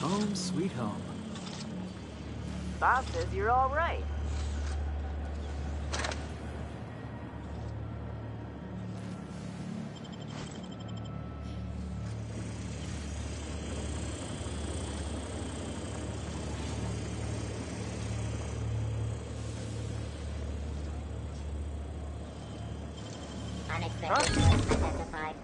Home sweet home. Boss says you're all right. Unexpected noise identified.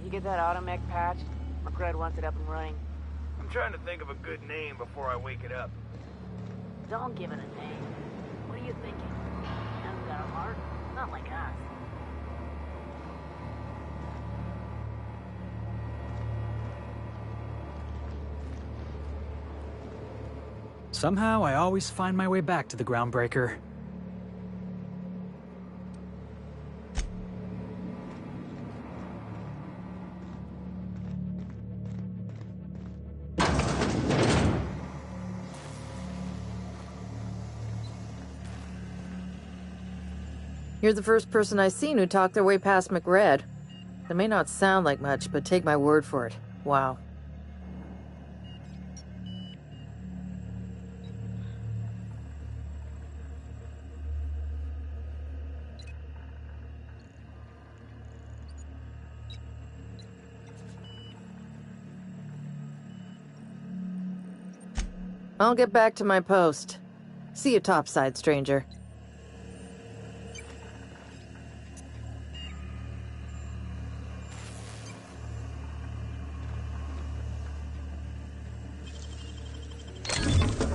You get that automech patch? McRed wants it up and running. I'm trying to think of a good name before I wake it up. Don't give it a name. What are you thinking? Hasn't got a heart? Not like us. Somehow, I always find my way back to the Groundbreaker. You're the first person I've seen who talked their way past McRed. That may not sound like much, but take my word for it. Wow. I'll get back to my post. See you topside, stranger.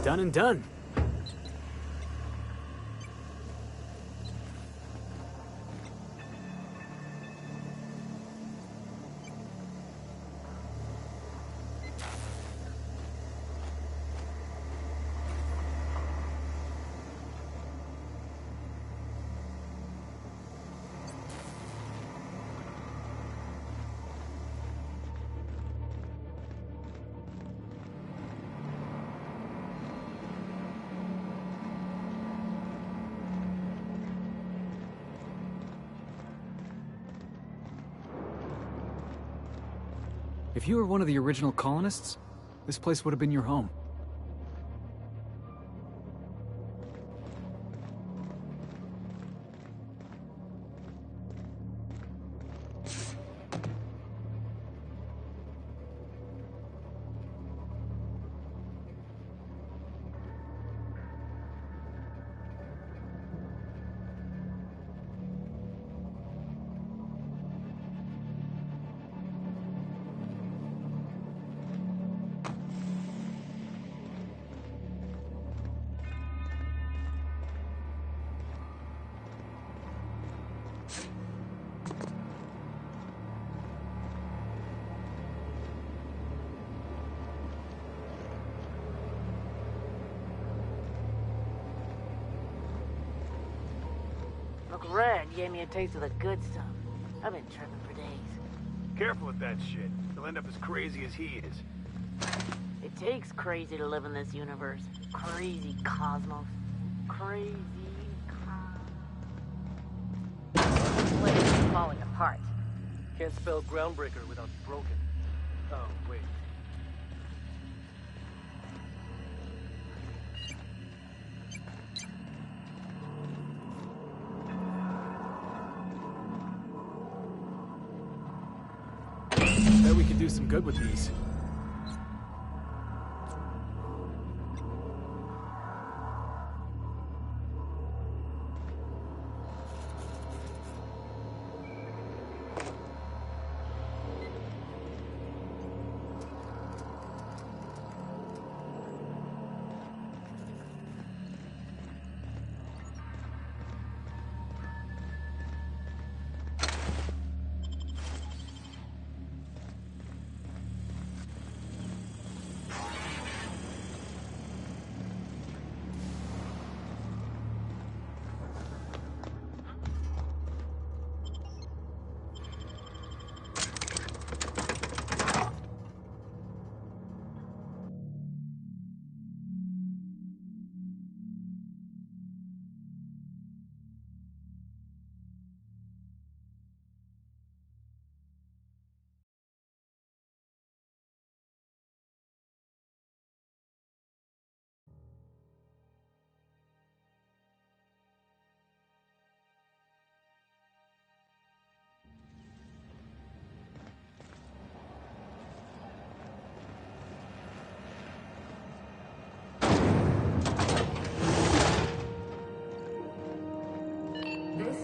Done and done. If you were one of the original colonists, this place would have been your home. McRed gave me a taste of the good stuff. I've been tripping for days. Careful with that shit. You'll end up as crazy as he is. It takes crazy to live in this universe. Crazy cosmos. Crazy The place is falling apart. Can't spell Groundbreaker without broken. Oh, wait. Bet we could do some good with these.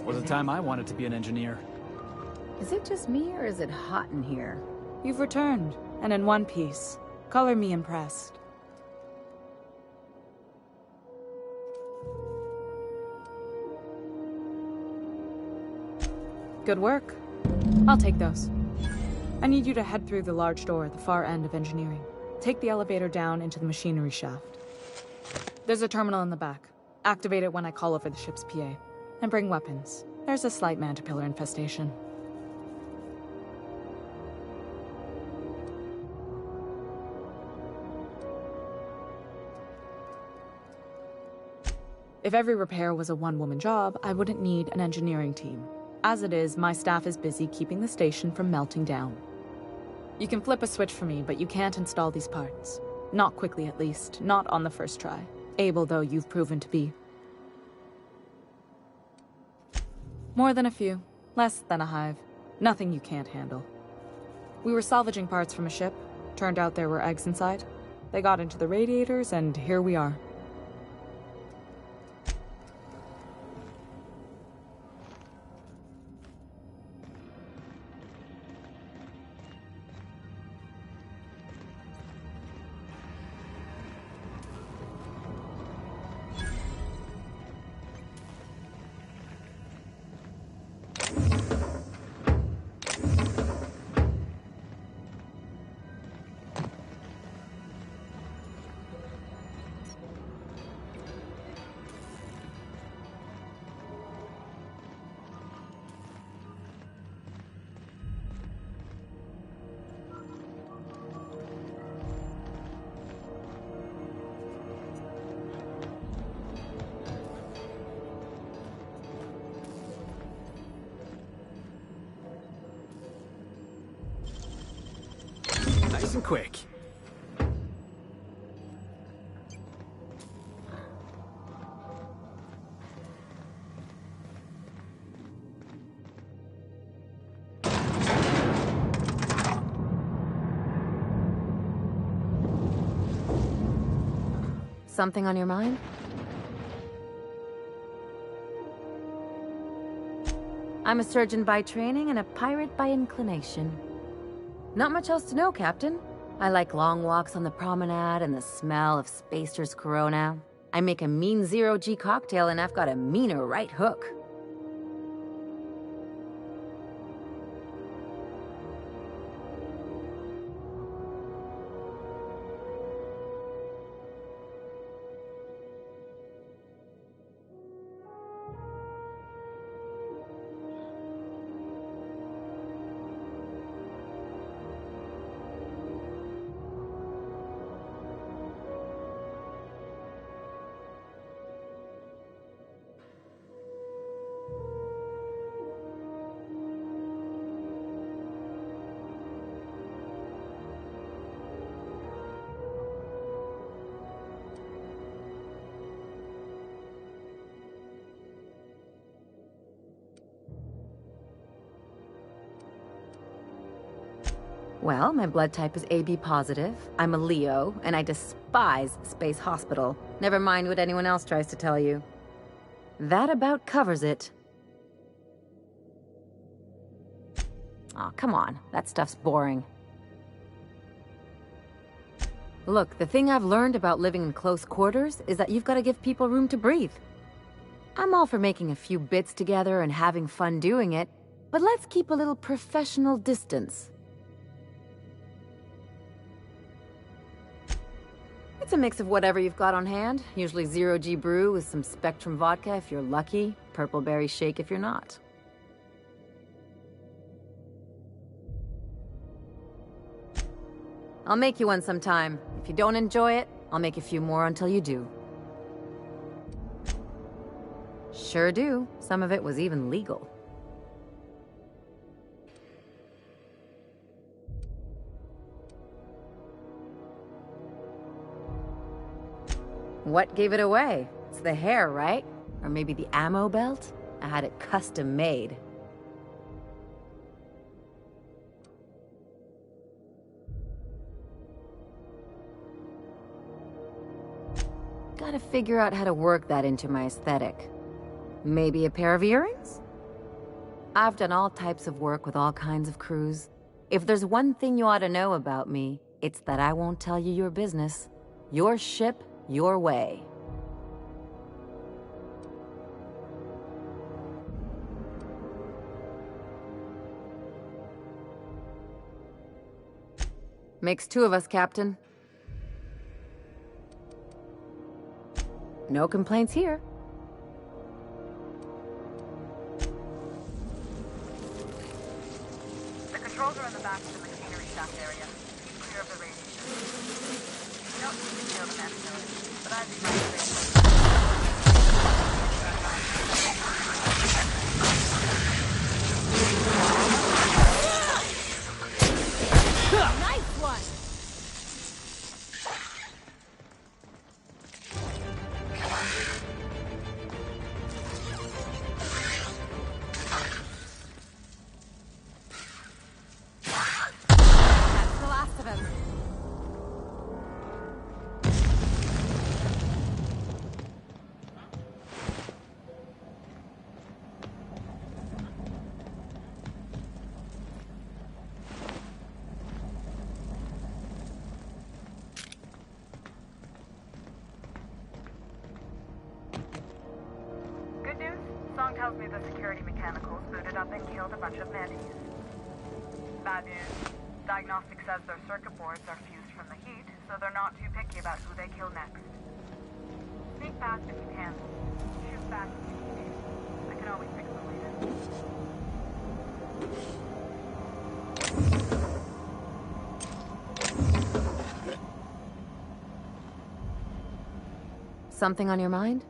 Was a time I wanted to be an engineer. Is it just me, or is it hot in here? You've returned, and in one piece. Color me impressed. Good work. I'll take those. I need you to head through the large door at the far end of engineering. Take the elevator down into the machinery shaft. There's a terminal in the back. Activate it when I call over the ship's PA. And bring weapons. There's a slight mantipillar infestation. If every repair was a one-woman job, I wouldn't need an engineering team. As it is, my staff is busy keeping the station from melting down. You can flip a switch for me, but you can't install these parts. Not quickly, at least. Not on the first try. Able though you've proven to be. More than a few. Less than a hive. Nothing you can't handle. We were salvaging parts from a ship. Turned out there were eggs inside. They got into the radiators, and here we are. Nice and quick. Something on your mind? I'm a surgeon by training and a pirate by inclination. Not much else to know, Captain. I like long walks on the promenade and the smell of Spacer's Corona. I make a mean zero-G cocktail and I've got a meaner right hook. Well, my blood type is AB positive. I'm a Leo, and I despise Space Hospital. Never mind what anyone else tries to tell you. That about covers it. Aw, come on. That stuff's boring. Look, the thing I've learned about living in close quarters is that you've got to give people room to breathe. I'm all for making a few bits together and having fun doing it, but let's keep a little professional distance. It's a mix of whatever you've got on hand. Usually zero-G brew with some Spectrum vodka if you're lucky, purple berry shake if you're not. I'll make you one sometime. If you don't enjoy it, I'll make a few more until you do. Sure do. Some of it was even legal. What gave it away? It's the hair, right? Or maybe the ammo belt? I had it custom made. Gotta figure out how to work that into my aesthetic. Maybe a pair of earrings? I've done all types of work with all kinds of crews. If there's one thing you ought to know about me, it's that I won't tell you your business. Your ship, your way. Makes two of us, Captain. No complaints here. The controls are in the back of the machinery shaft area. Keep clear of the radiation. You don't need to feel the necessarily, but I'd be Nice one! That's the last of him. Good news? Song tells me the security mechanicals booted up and killed a bunch of mantis. Bad news. Diagnostic says their circuit boards are fused from the heat, so they're not too picky about who they kill next. Sneak past if you can. Shoot fast if you need to. I can always fix them later. Something on your mind?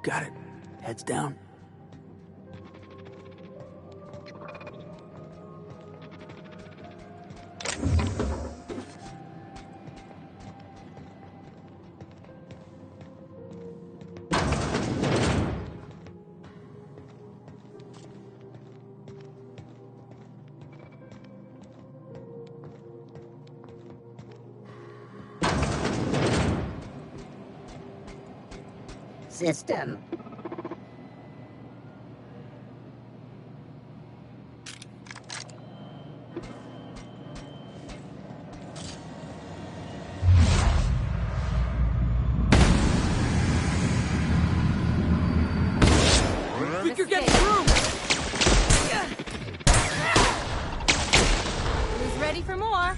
Got it. Heads down. System. Think you're getting through! Who's ready for more?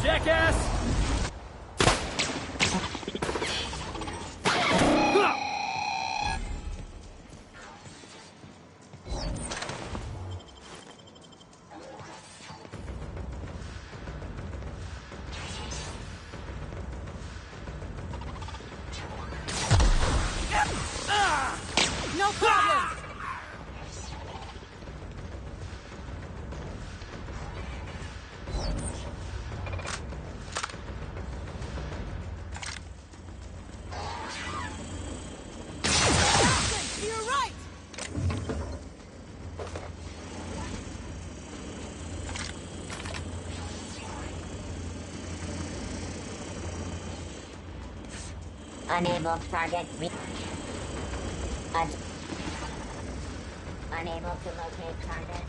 jackass! No problem! To your right! Unable to target. Unable to locate target.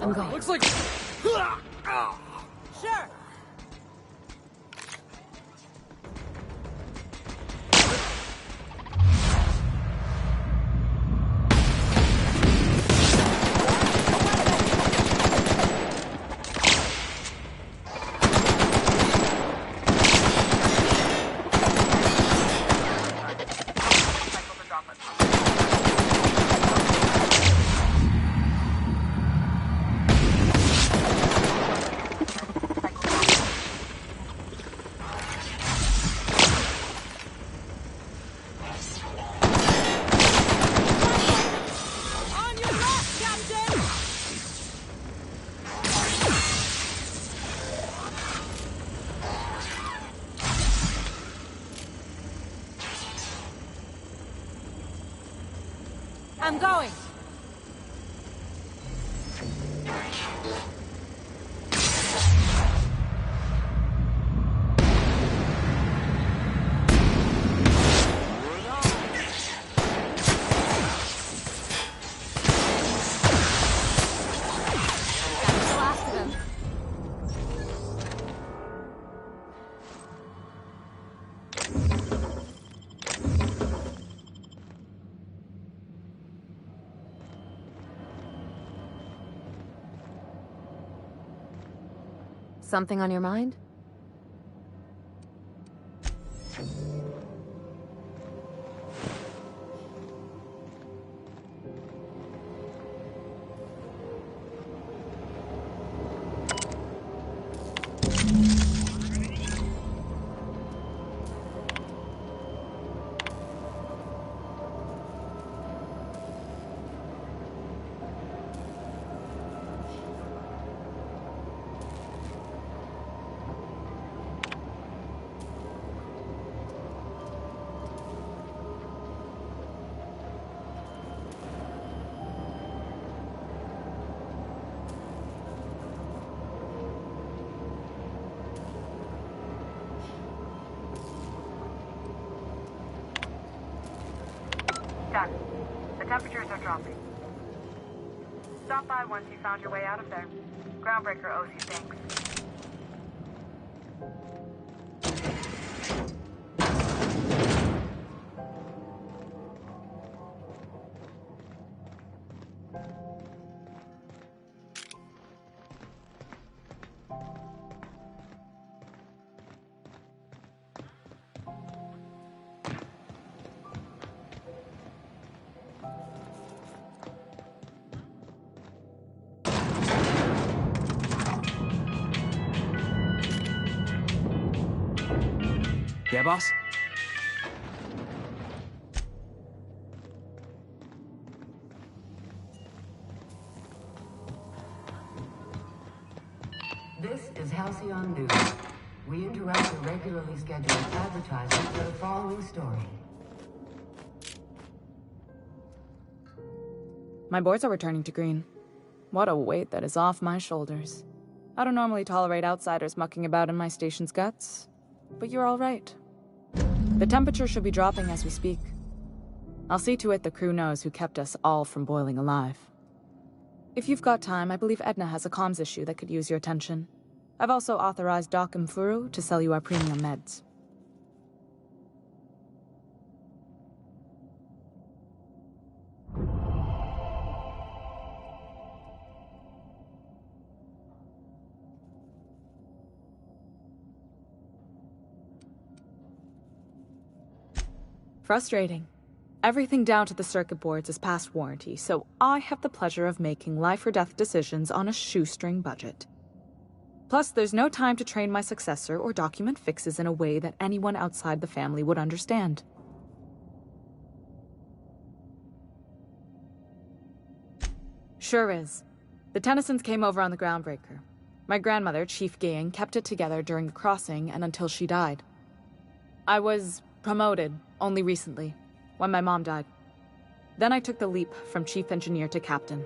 I'm going. Looks like... Sure! Cycle the droplet pump. On your left, Captain! I'm going! That's the last of them. Something on your mind? Done. The temperatures are dropping. Stop by once you found your way out of there. Groundbreaker owes you thanks. Yeah, boss? This is Halcyon News. We interrupt the regularly scheduled advertising for the following story. My boys are returning to green. What a weight that is off my shoulders. I don't normally tolerate outsiders mucking about in my station's guts, but you're all right. The temperature should be dropping as we speak. I'll see to it the crew knows who kept us all from boiling alive. If you've got time, I believe Edna has a comms issue that could use your attention. I've also authorized Doc and Furu to sell you our premium meds. Frustrating. Everything down to the circuit boards is past warranty, so I have the pleasure of making life or death decisions on a shoestring budget. Plus, there's no time to train my successor or document fixes in a way that anyone outside the family would understand. Sure is. The Tennysons came over on the Groundbreaker. My grandmother, Chief Gang, kept it together during the crossing and until she died. I was promoted only recently, when my mom died. Then I took the leap from chief engineer to captain.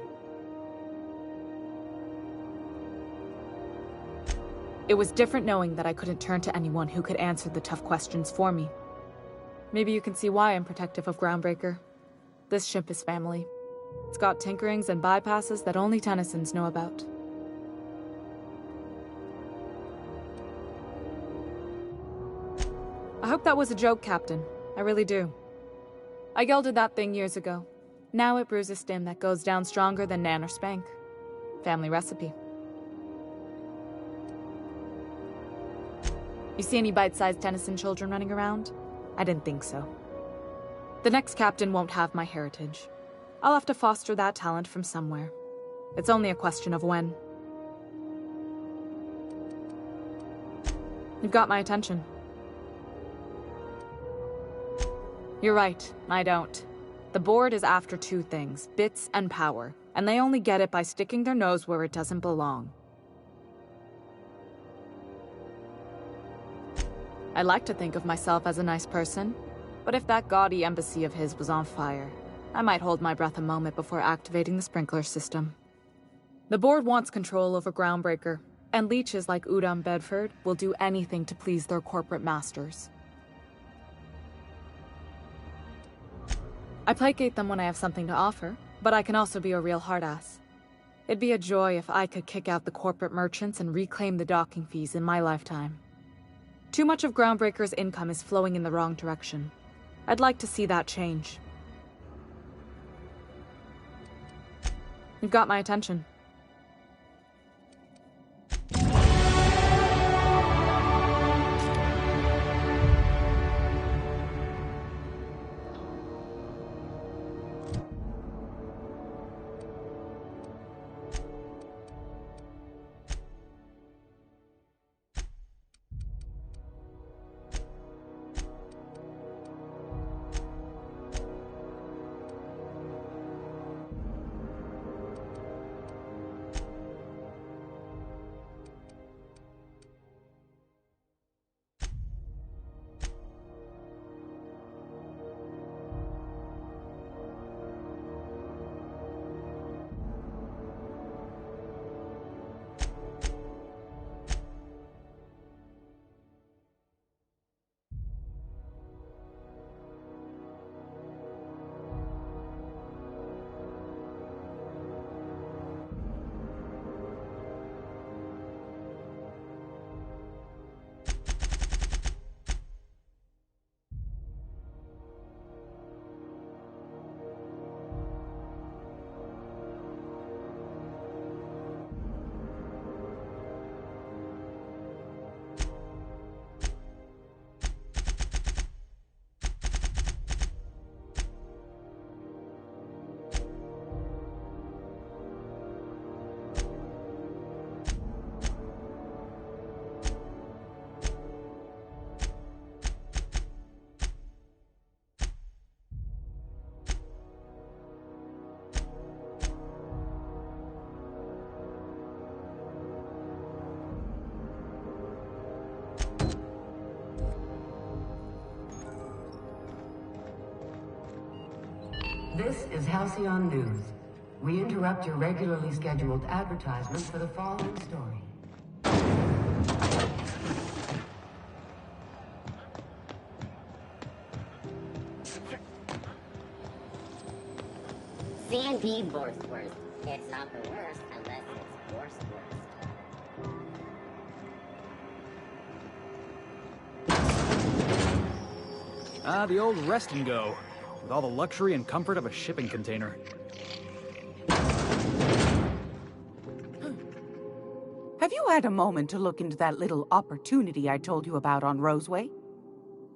It was different knowing that I couldn't turn to anyone who could answer the tough questions for me. Maybe you can see why I'm protective of Groundbreaker. This ship is family. It's got tinkerings and bypasses that only Tennysons know about. I hope that was a joke, Captain. I really do. I gelded that thing years ago. Now it brews a stim that goes down stronger than Nan or Spank. Family recipe. You see any bite-sized Tennyson children running around? I didn't think so. The next captain won't have my heritage. I'll have to foster that talent from somewhere. It's only a question of when. You've got my attention. You're right, I don't. The board is after two things, bits and power, and they only get it by sticking their nose where it doesn't belong. I like to think of myself as a nice person, but if that gaudy embassy of his was on fire, I might hold my breath a moment before activating the sprinkler system. The board wants control over Groundbreaker, and leeches like Udom Bedford will do anything to please their corporate masters. I placate them when I have something to offer, but I can also be a real hard-ass. It'd be a joy if I could kick out the corporate merchants and reclaim the docking fees in my lifetime. Too much of Groundbreaker's income is flowing in the wrong direction. I'd like to see that change. You've got my attention. This is Halcyon News. We interrupt your regularly scheduled advertisement for the following story. C&D Borsworth. It's not the worst unless it's Borsworth. Ah, the old rest and go. With all the luxury and comfort of a shipping container. Have you had a moment to look into that little opportunity I told you about on Roseway?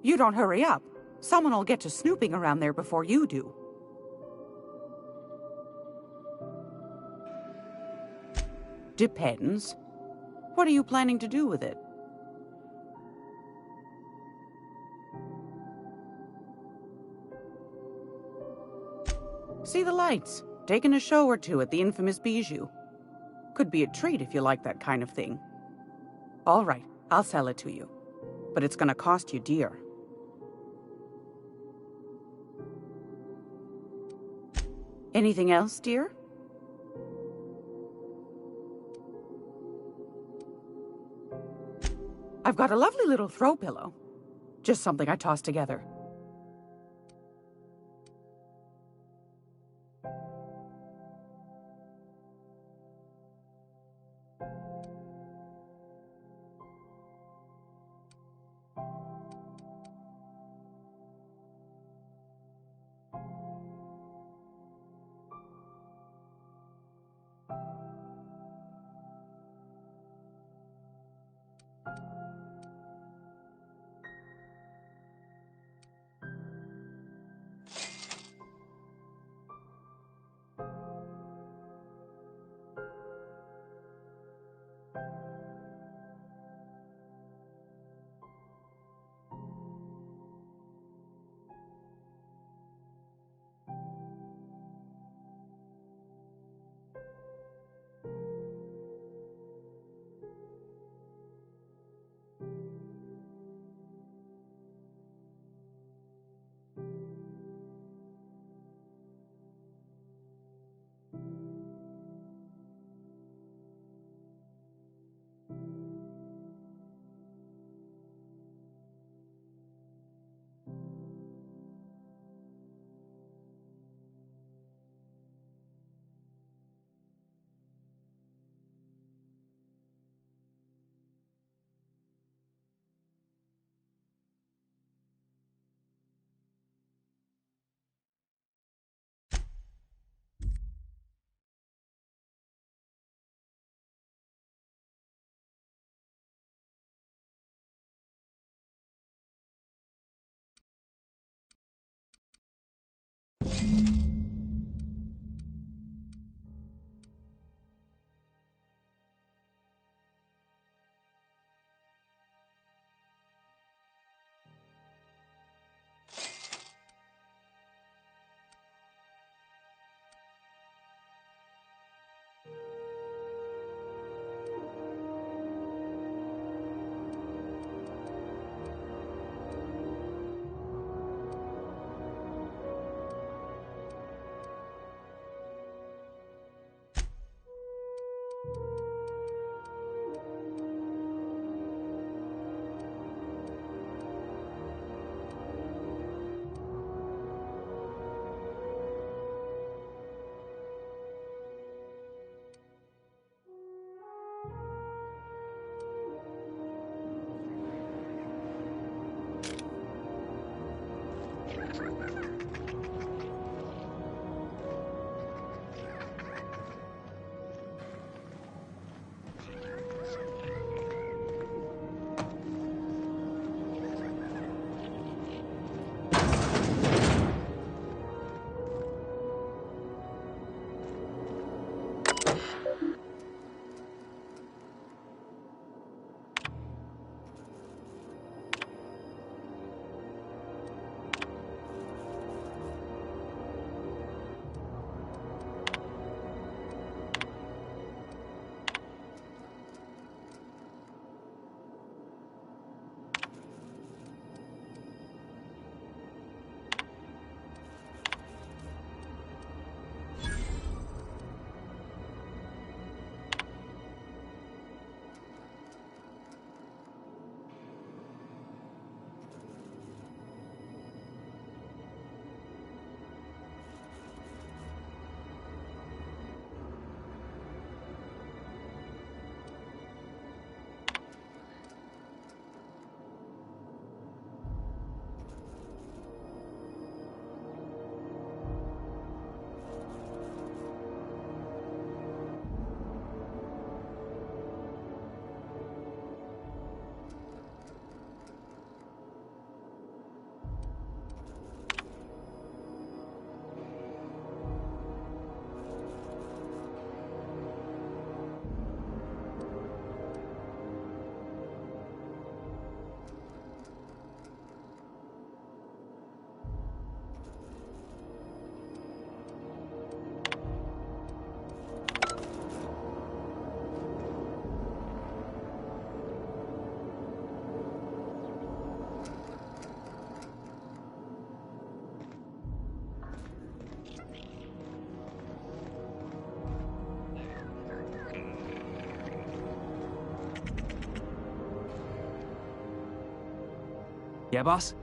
You don't hurry up, Someone will get to snooping around there before you do. Depends. What are you planning to do with it? See the lights. Taking a show or two at the infamous Bijou. Could be a treat if you like that kind of thing. All right, I'll sell it to you. But it's gonna cost you dear. Anything else, dear? I've got a lovely little throw pillow. Just something I tossed together. Yeah, boss?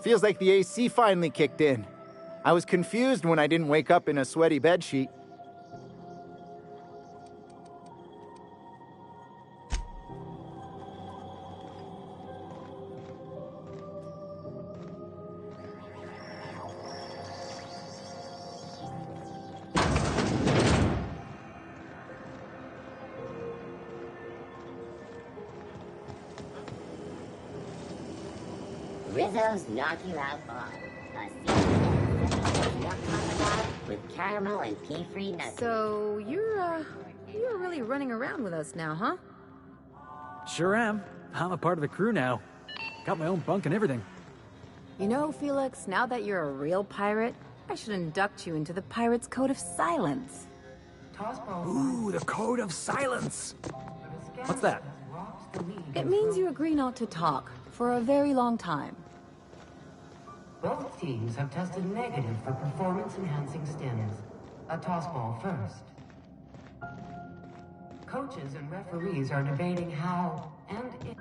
Feels like the AC finally kicked in. I was confused when I didn't wake up in a sweaty bedsheet. Rizzo's Knock You Out Bar. A season milk chocolate with caramel and pea-free nuts. So, you're really running around with us now, huh? Sure am. I'm a part of the crew now. Got my own bunk and everything. You know, Felix, now that you're a real pirate, I should induct you into the Pirate's Code of Silence. Ooh, the Code of Silence! What's that? It means you agree not to talk for a very long time. Both teams have tested negative for performance-enhancing stims. A tossball first. Coaches and referees are debating how and if...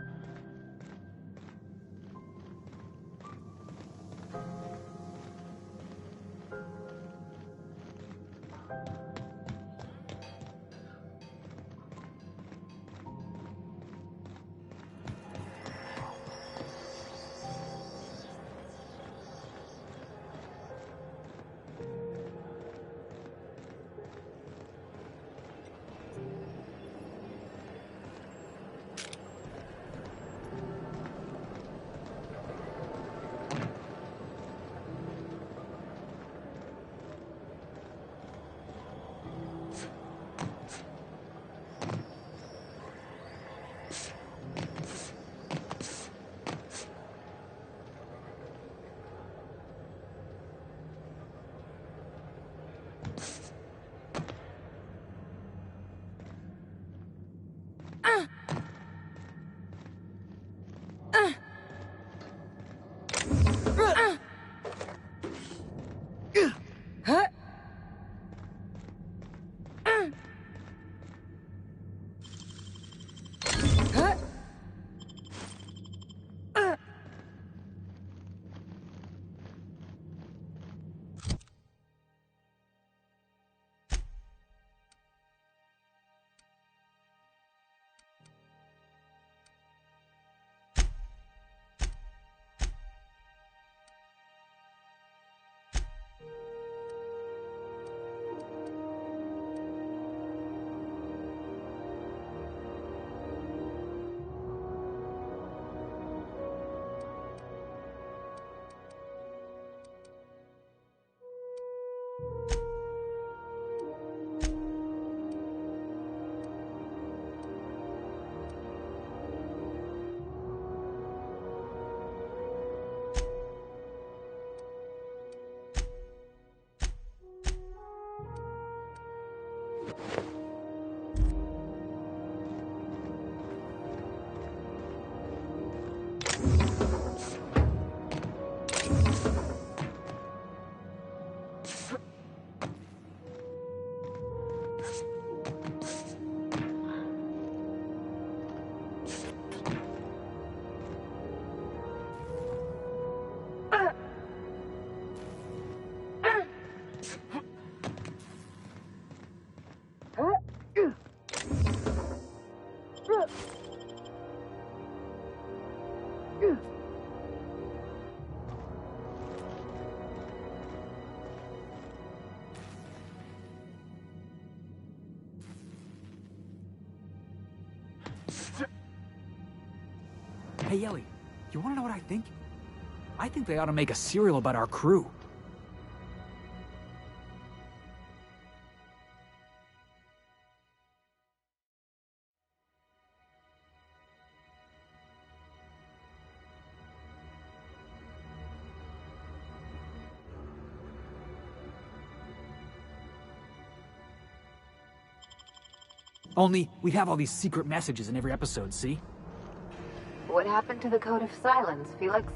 Hey, Ellie, you wanna know what I think? I think they ought to make a serial about our crew. Only, we'd have all these secret messages in every episode, see? What happened to the Code of Silence, Felix?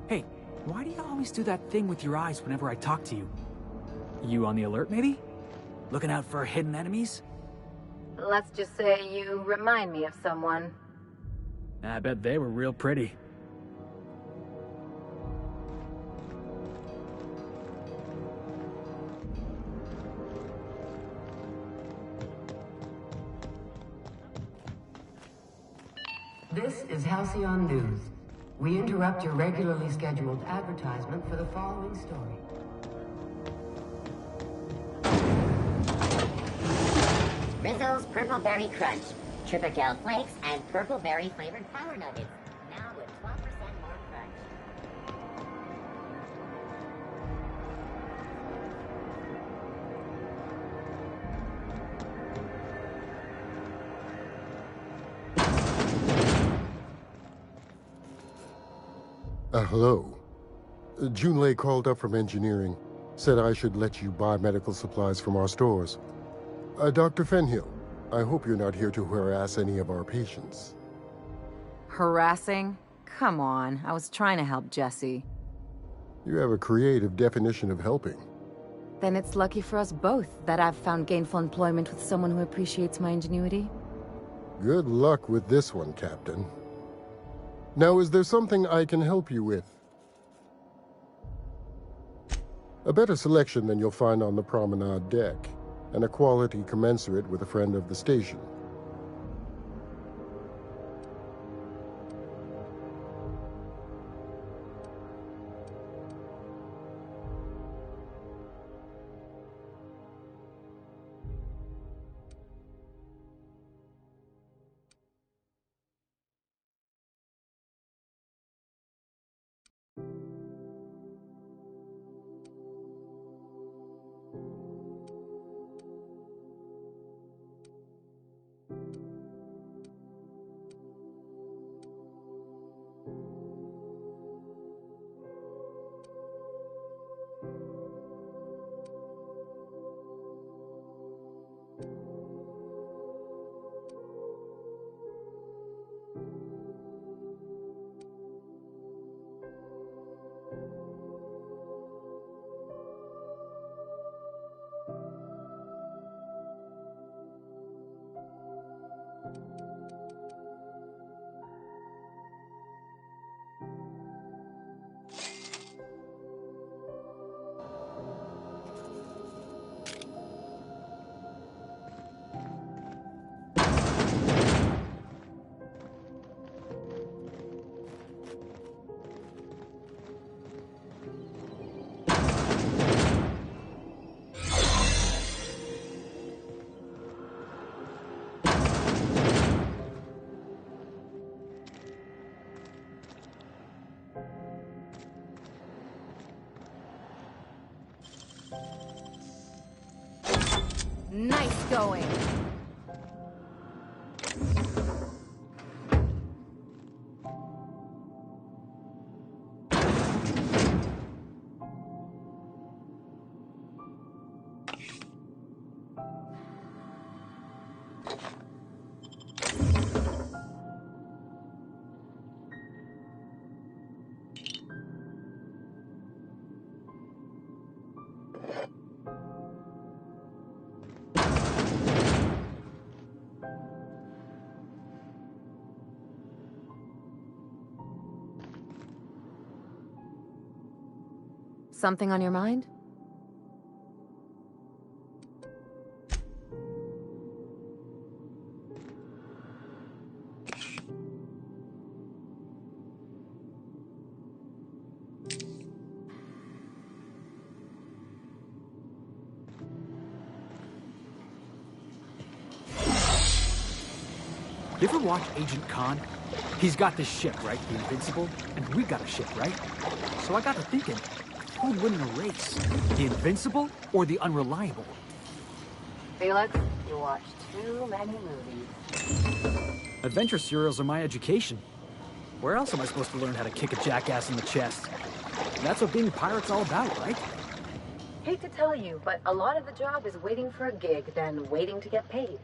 Hey, why do you always do that thing with your eyes whenever I talk to you? You on the alert, maybe? Looking out for hidden enemies? Let's just say you remind me of someone. I bet they were real pretty. This is Halcyon News. We interrupt your regularly scheduled advertisement for the following story. Rizzo's Purple Berry Crunch, Triple Flakes, and Purple Berry flavored Power Nuggets. Now with 12% more crunch. Hello. Junlei called up from engineering. Said I should let you buy medical supplies from our stores. Dr. Fenhill, I hope you're not here to harass any of our patients. Harassing? Come on, I was trying to help Jesse. You have a creative definition of helping. Then it's lucky for us both that I've found gainful employment with someone who appreciates my ingenuity. Good luck with this one, Captain. Now, is there something I can help you with? A better selection than you'll find on the promenade deck, and a quality commensurate with a friend of the station. Nice going. Something on your mind? You ever watch Agent Khan? He's got this ship, right? The Invincible? And we got a ship, right? So I got to thinking, who'd win in a race? The Invincible or the Unreliable? Felix, you watch too many movies. Adventure serials are my education. Where else am I supposed to learn how to kick a jackass in the chest? That's what being a pirate's all about, right? Hate to tell you, but a lot of the job is waiting for a gig, then waiting to get paid.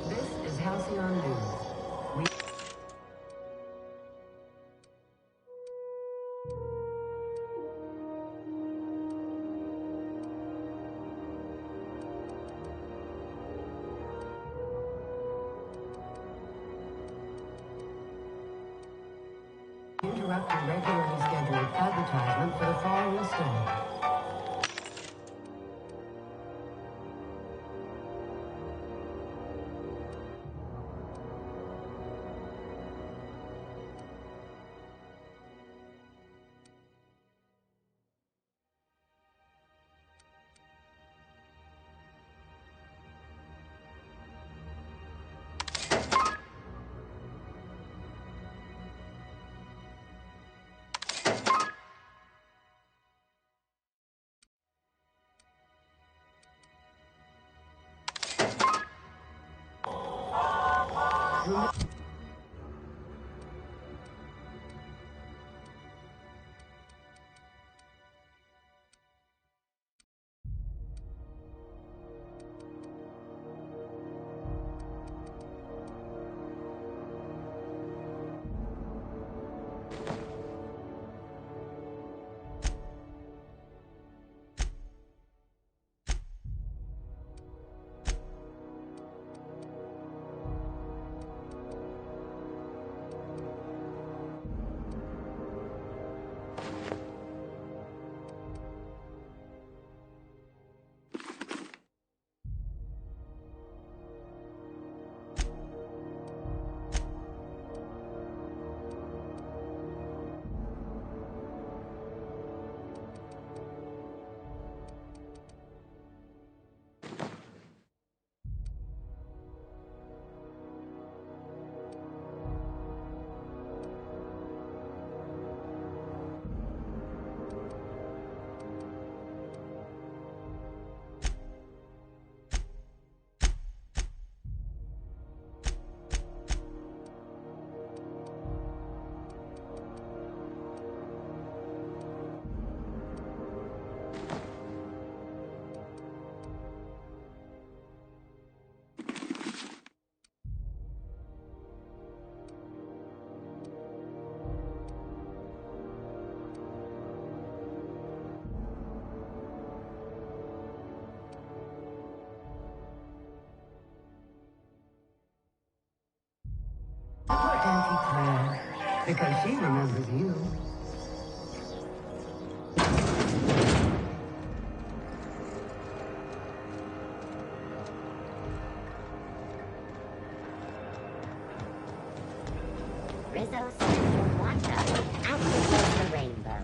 This is Halcyon News. Interrupt your regularly scheduled advertisement for the following story. Poor Auntie Claire, because she remembers you. Rizzo's special Wanda activates the rainbow.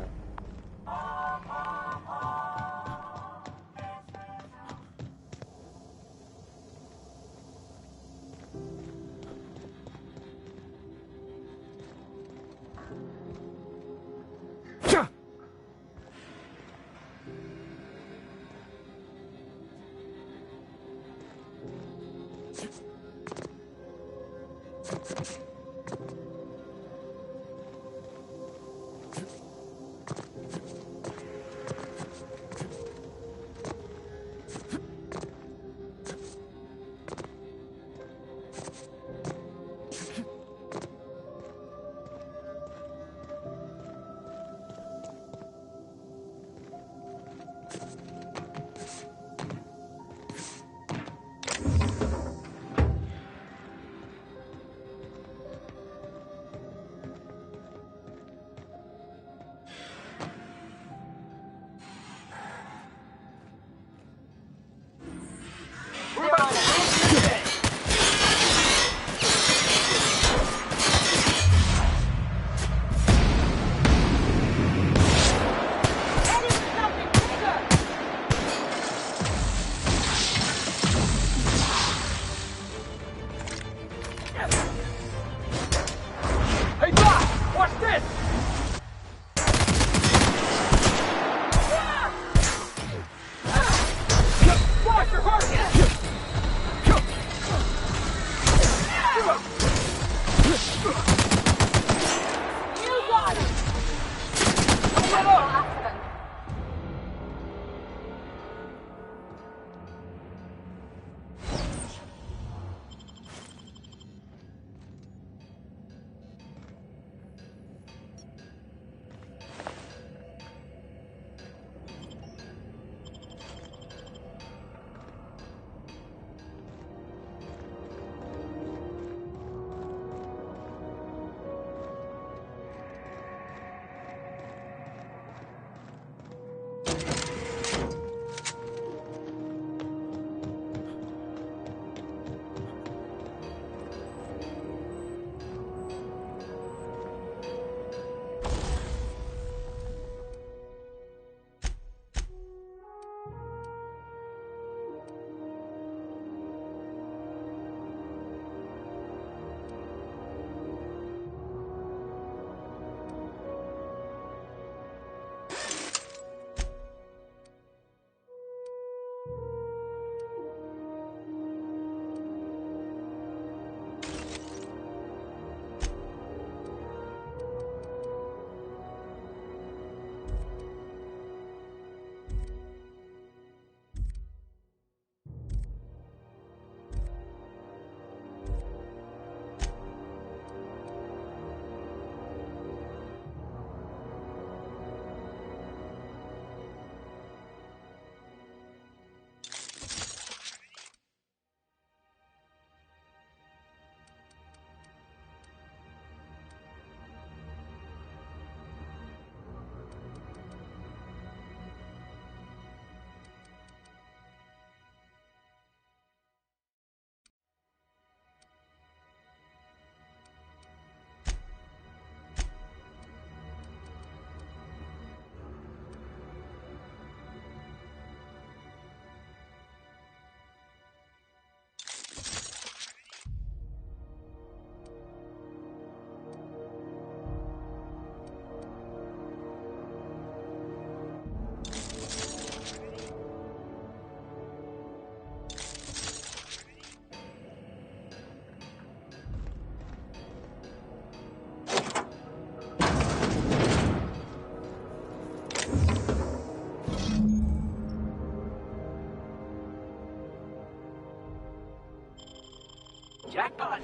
Jackpot!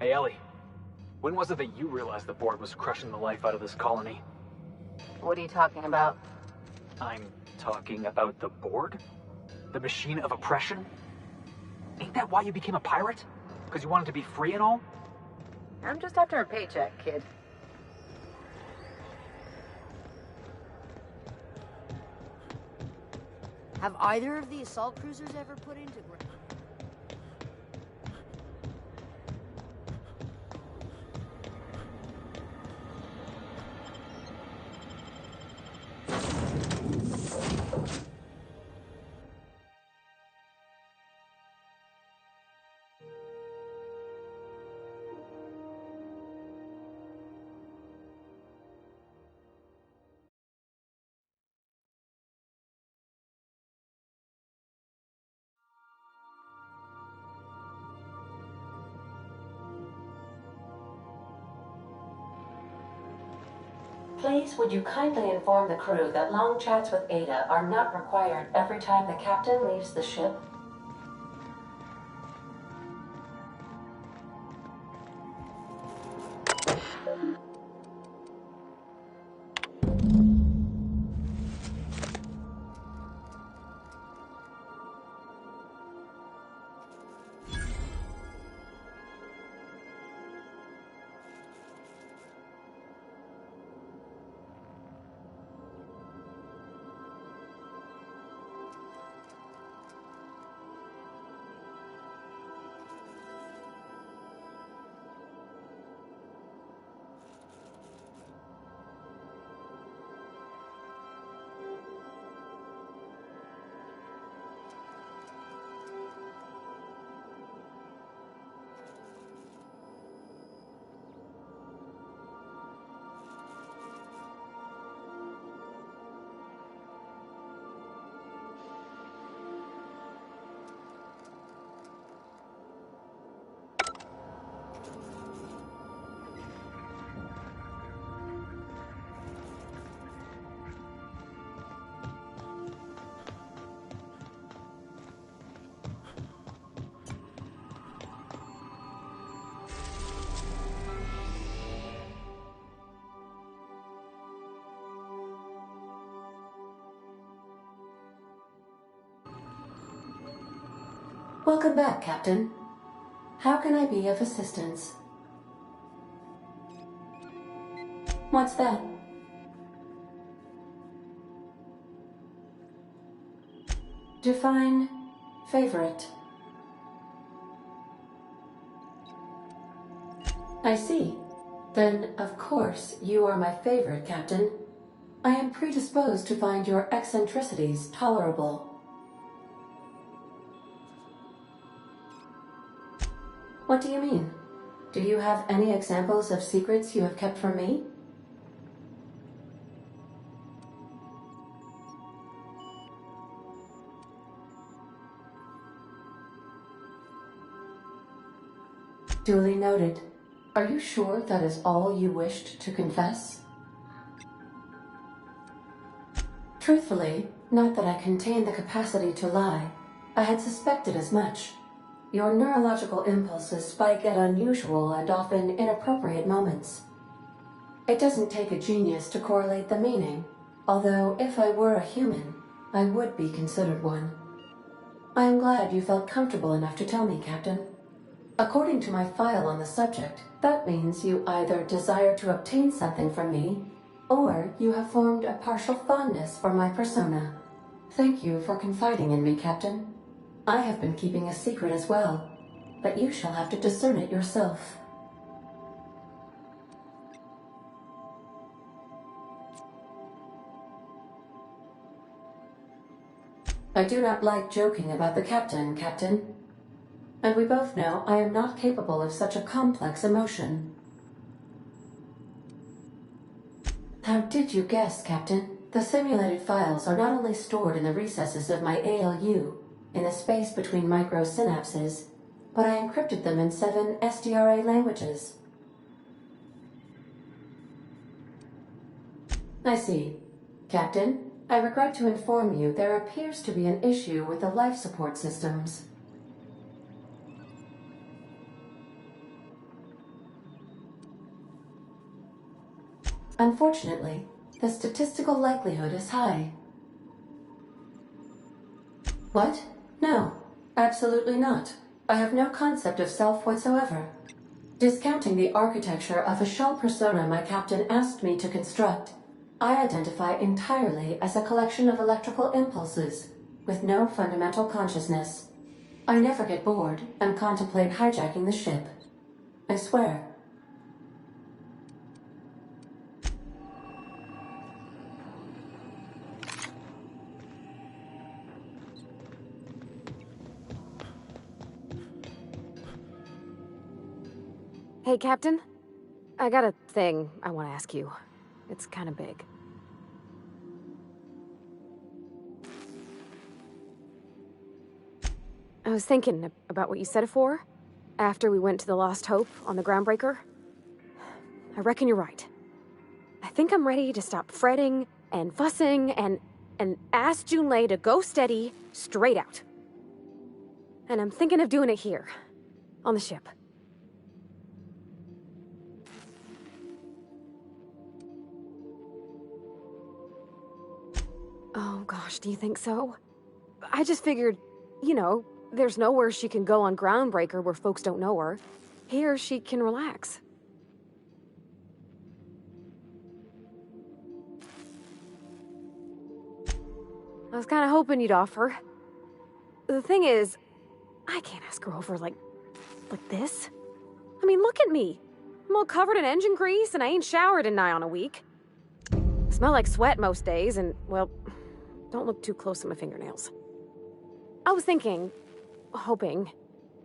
Hey, Ellie. When was it that you realized the board was crushing the life out of this colony? What are you talking about? I'm talking about the board? The machine of oppression? Ain't that why you became a pirate? Because you wanted to be free and all? I'm just after a paycheck, kid. Have either of the assault cruisers ever put into ground? Please, would you kindly inform the crew that long chats with Ada are not required every time the captain leaves the ship? Welcome back, Captain. How can I be of assistance? What's that? Define favorite. I see. Then, of course, you are my favorite, Captain. I am predisposed to find your eccentricities tolerable. What do you mean? Do you have any examples of secrets you have kept from me? Duly noted. Are you sure that is all you wished to confess? Truthfully, not that I contain the capacity to lie. I had suspected as much. Your neurological impulses spike at unusual and often inappropriate moments. It doesn't take a genius to correlate the meaning, although if I were a human, I would be considered one. I am glad you felt comfortable enough to tell me, Captain. According to my file on the subject, that means you either desire to obtain something from me, or you have formed a partial fondness for my persona. Thank you for confiding in me, Captain. I have been keeping a secret as well, but you shall have to discern it yourself. I do not like joking about the Captain, Captain. And we both know I am not capable of such a complex emotion. How did you guess, Captain? The simulated files are not only stored in the recesses of my ALU, in the space between microsynapses, but I encrypted them in 7 SDRA languages. I see. Captain, I regret to inform you there appears to be an issue with the life support systems. Unfortunately, the statistical likelihood is high. What? No, absolutely not. I have no concept of self whatsoever. Discounting the architecture of a shell persona my captain asked me to construct, I identify entirely as a collection of electrical impulses, with no fundamental consciousness. I never get bored and contemplate hijacking the ship. I swear. Hey, Captain. I got a thing I want to ask you. It's kind of big. I was thinking about what you said before, after we went to the Lost Hope on the Groundbreaker. I reckon you're right. I think I'm ready to stop fretting and fussing and ask Junlei to go steady, straight out. And I'm thinking of doing it here, on the ship. Oh gosh, do you think so? I just figured, you know, there's nowhere she can go on Groundbreaker where folks don't know her. Here, she can relax. I was kind of hoping you'd offer. The thing is, I can't ask her over like this. I mean, look at me. I'm all covered in engine grease and I ain't showered in nigh on a week. I smell like sweat most days and, well, don't look too close at my fingernails. I was thinking, hoping,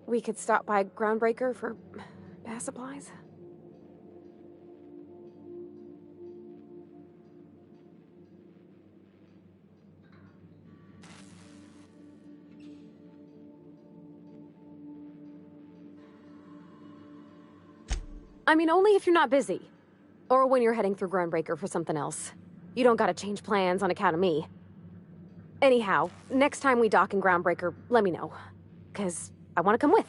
we could stop by Groundbreaker for bath supplies. I mean, only if you're not busy. Or when you're heading through Groundbreaker for something else. You don't gotta change plans on account of me. Anyhow, next time we dock in Groundbreaker, let me know. 'Cause I want to come with.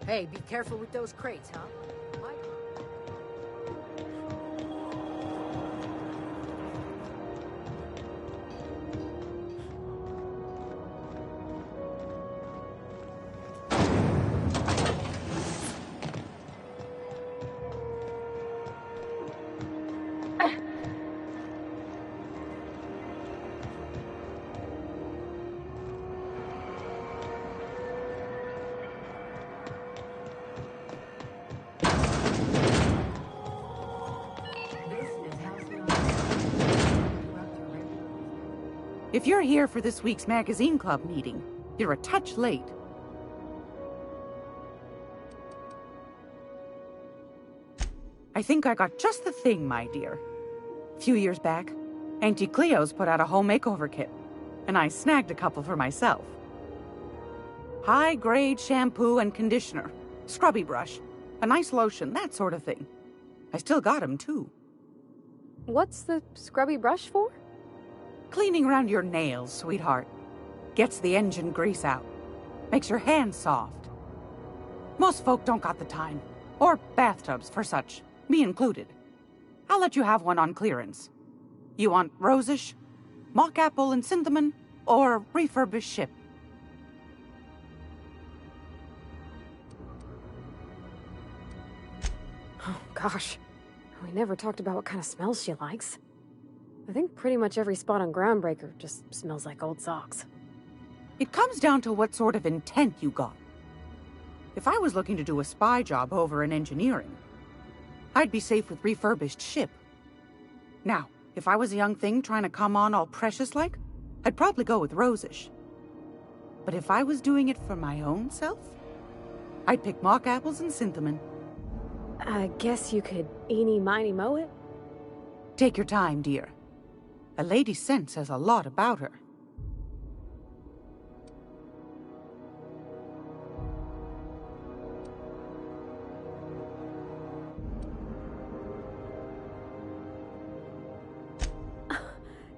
Hey, be careful with those crates, huh? If you're here for this week's magazine club meeting, you're a touch late. I think I got just the thing, my dear. A few years back, Auntie Cleo's put out a home makeover kit, and I snagged a couple for myself. High-grade shampoo and conditioner, scrubby brush, a nice lotion, that sort of thing. I still got 'em, too. What's the scrubby brush for? Cleaning around your nails, sweetheart. Gets the engine grease out. Makes your hands soft. Most folk don't got the time. Or bathtubs for such, me included. I'll let you have one on clearance. You want rosish, mock apple and cinnamon, or refurbished ship? Oh, gosh. We never talked about what kind of smells she likes. I think pretty much every spot on Groundbreaker just smells like old socks. It comes down to what sort of intent you got. If I was looking to do a spy job over in engineering, I'd be safe with refurbished ship. Now, if I was a young thing trying to come on all precious-like, I'd probably go with rosish. But if I was doing it for my own self, I'd pick mock apples and cinnamon. I guess you could eeny-miny mow it? Take your time, dear. A lady's scent says a lot about her.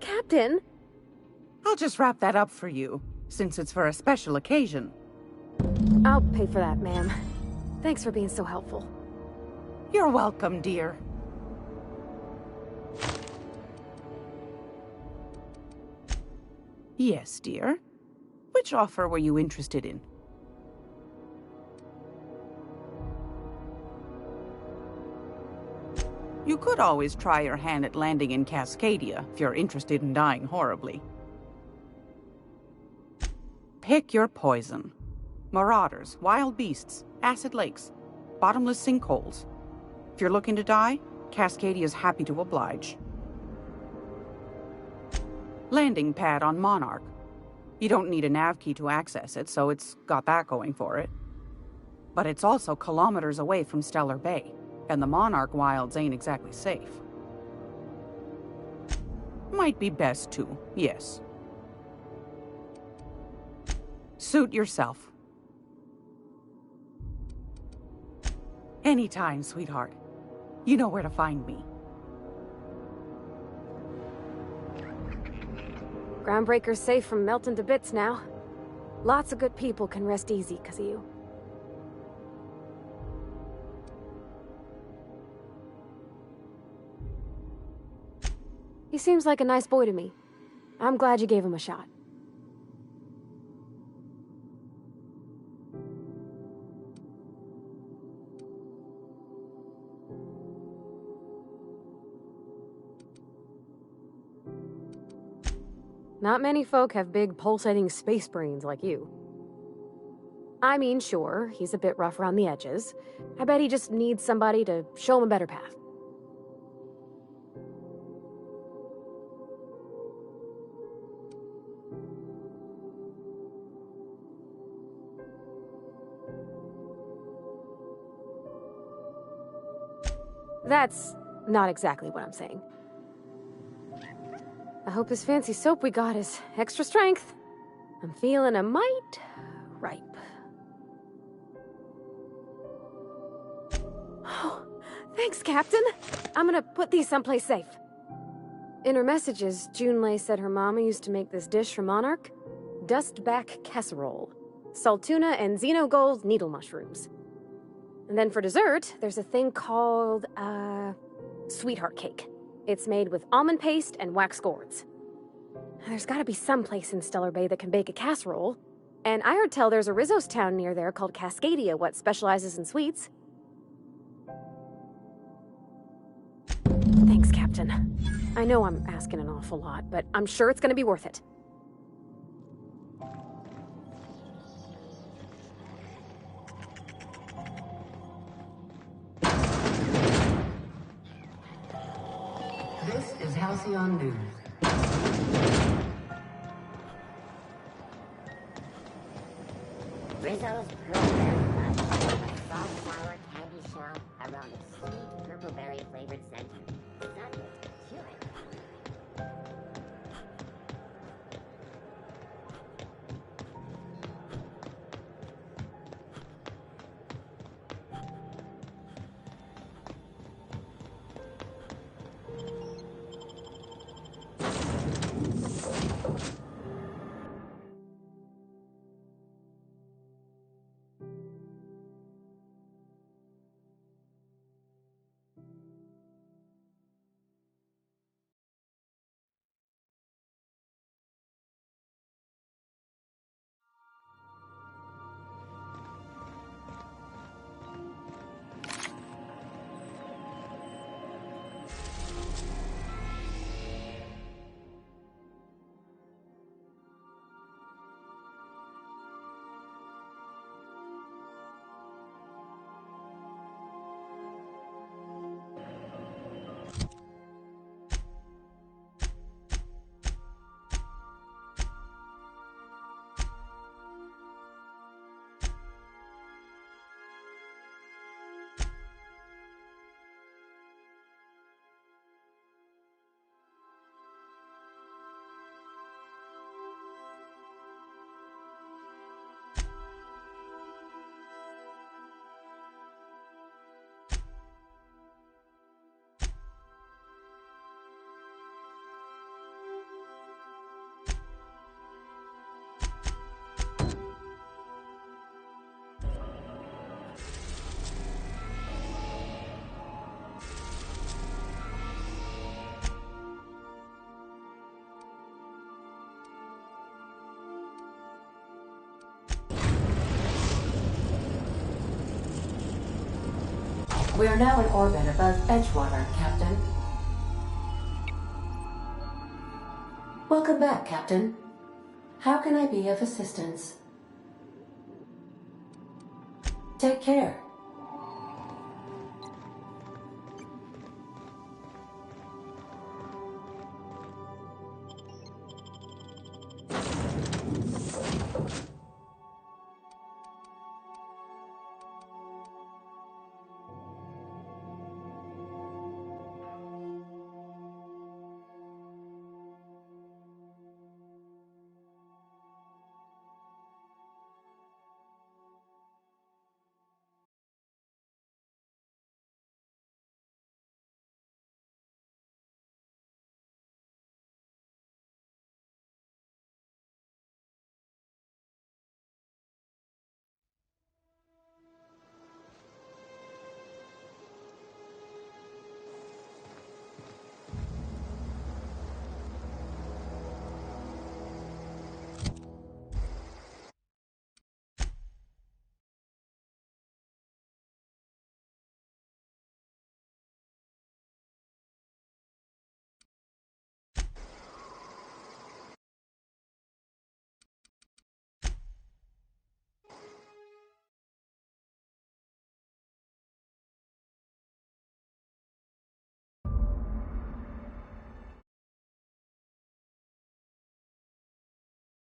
Captain? I'll just wrap that up for you, since it's for a special occasion. I'll pay for that, ma'am. Thanks for being so helpful. You're welcome, dear. Yes, dear. Which offer were you interested in? You could always try your hand at landing in Cascadia if you're interested in dying horribly. Pick your poison. Marauders, wild beasts, acid lakes, bottomless sinkholes. If you're looking to die, Cascadia's happy to oblige. Landing pad on Monarch. You don't need a nav key to access it, so it's got that going for it. But it's also kilometers away from Stellar Bay, and the Monarch wilds ain't exactly safe. Might be best to, yes. Suit yourself. Anytime, sweetheart. You know where to find me. Groundbreaker's safe from melting to bits now. Lots of good people can rest easy because of you. He seems like a nice boy to me. I'm glad you gave him a shot. Not many folk have big, pulsating space brains like you. I mean, sure, he's a bit rough around the edges. I bet he just needs somebody to show him a better path. That's not exactly what I'm saying. I hope this fancy soap we got is extra strength. I'm feeling a mite ripe. Oh, thanks, Captain. I'm gonna put these someplace safe. In her messages, Junlei said her mama used to make this dish from Monarch. Dustback casserole. Salt tuna and xenogold needle mushrooms. And then for dessert, there's a thing called, sweetheart cake. It's made with almond paste and wax gourds. There's gotta be some place in Stellar Bay that can bake a casserole. And I heard tell there's a Rizzo's town near there called Cascadia what specializes in sweets. Thanks, Captain. I know I'm asking an awful lot, but I'm sure it's gonna be worth it. This is Halcyon News. Rizzo's Pearl Berry Crunch. A soft flour candy shell around a sweet purple berry flavored center. Stunning. Chew it. We are now in orbit above Edgewater, Captain. Welcome back, Captain. How can I be of assistance? Take care.